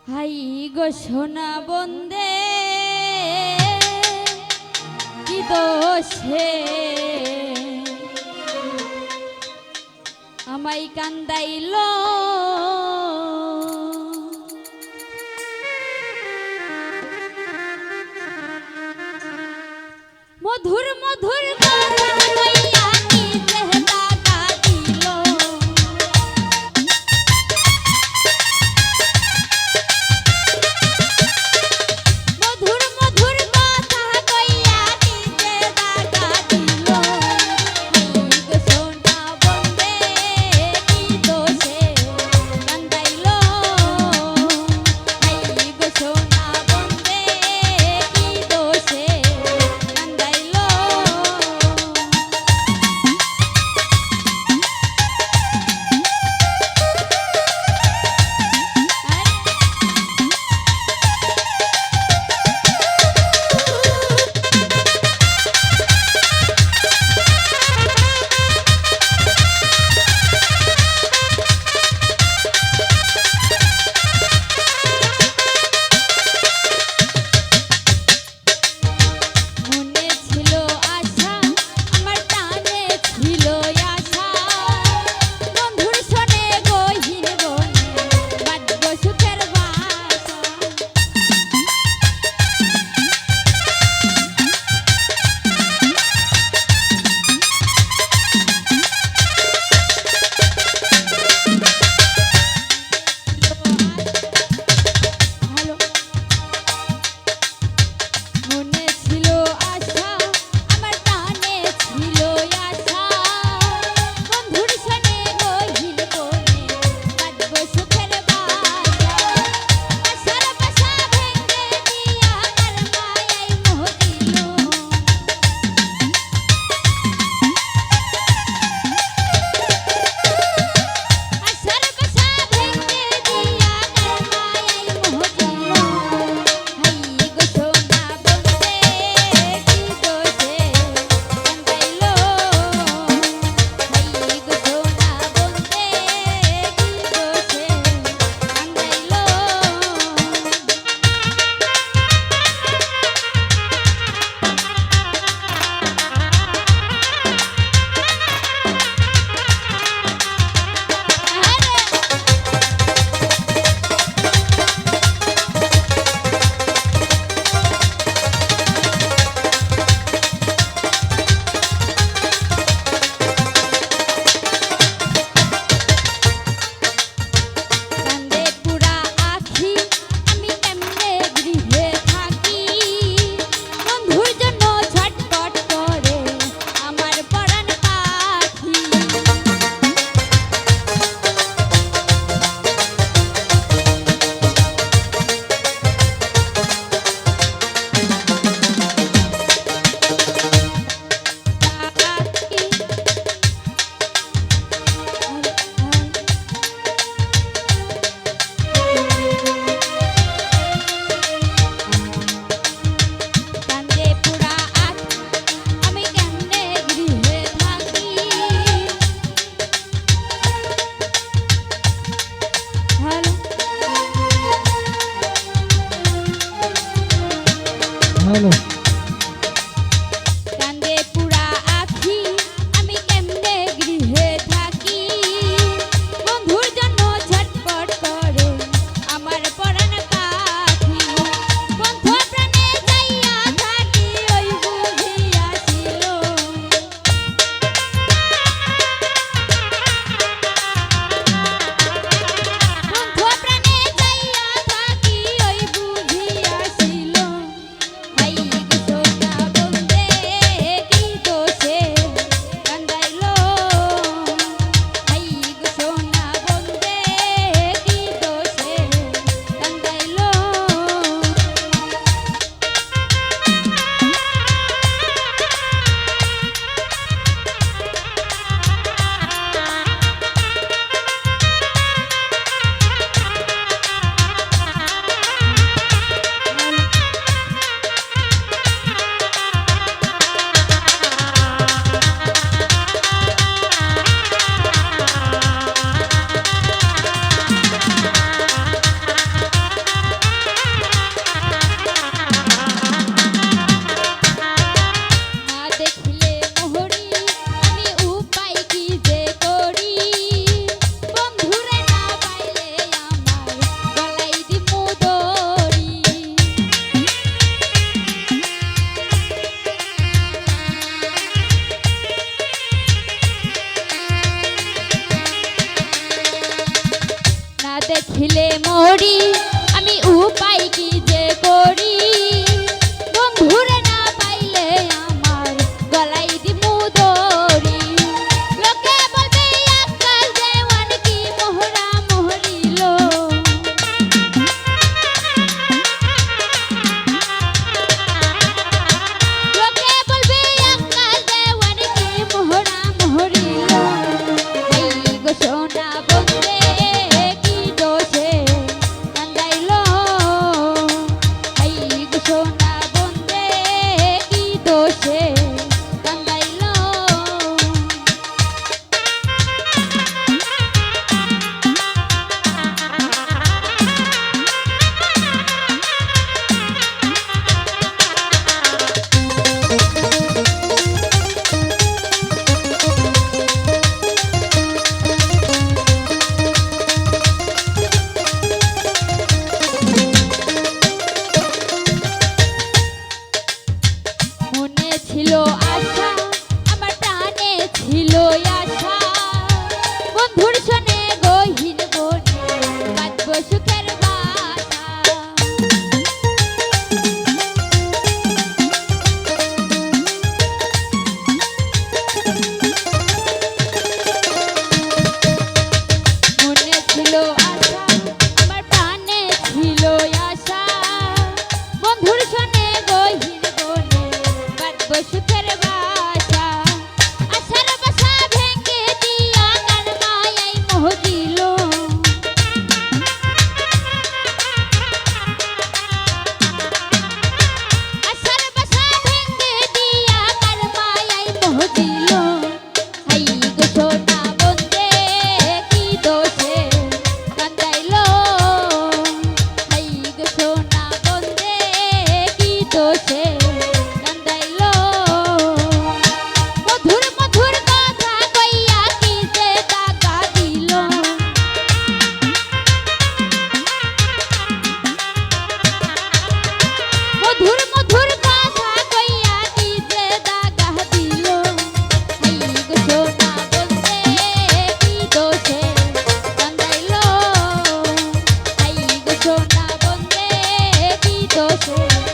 high গো সোনা বন্দে কি দোষে আমায় কান্দাইল মধুর মধুর কথা কইয়া কি চেহরা কাটিল মধুর মধুর কথা কইয়া কি চেহরা কাটিল হাই গো সোনা বন্দে কি দোষে কান্দাইল হাই গো সোনা বন্দে কি দোষে কান্দাইল মনে ছিল আশা আমার টানে ছিল আশা বন্ধুর শোনে গহীন বনে বাঁধব সুখের বাসা ভালো মনে ছিল আশা আমার টানে ছিল আশা বন্ধুর শোনে গহীন বনে বাঁধব সুখের বাসা আশার বাসা ভেঙে দিয়া আমার মায়ায় মোহ দিল আশার বাসা ভেঙে দিয়া আমার মায়ায় মোহ দিল হাই গো সোনা বন্দে কি দোষে কান্দাইল হাই গো সোনা বন্দে কি দোষে কান্দাইল কান্দে পুরা আখি আমি কেমনে গৃহে থাকি বন্ধুর জন্য ছটফট করে আমার পরাণ পাখি কান্দে পুরা আখি আমি কেমনে গৃহে থাকি হ্যালো হ্যালো কান্দে পুরা আখি আমি কেমনে গৃহে থাকি বন্ধুর জন্য ছটফট করে আমার পরাণ পাখি বন্ধু প্রাণে যাইয়া থাকি ওই বুঝিয়াছিল বন্ধু প্রাণে যাইয়া থাকি ওই বুঝিয়াছিল হাই শ্বশুর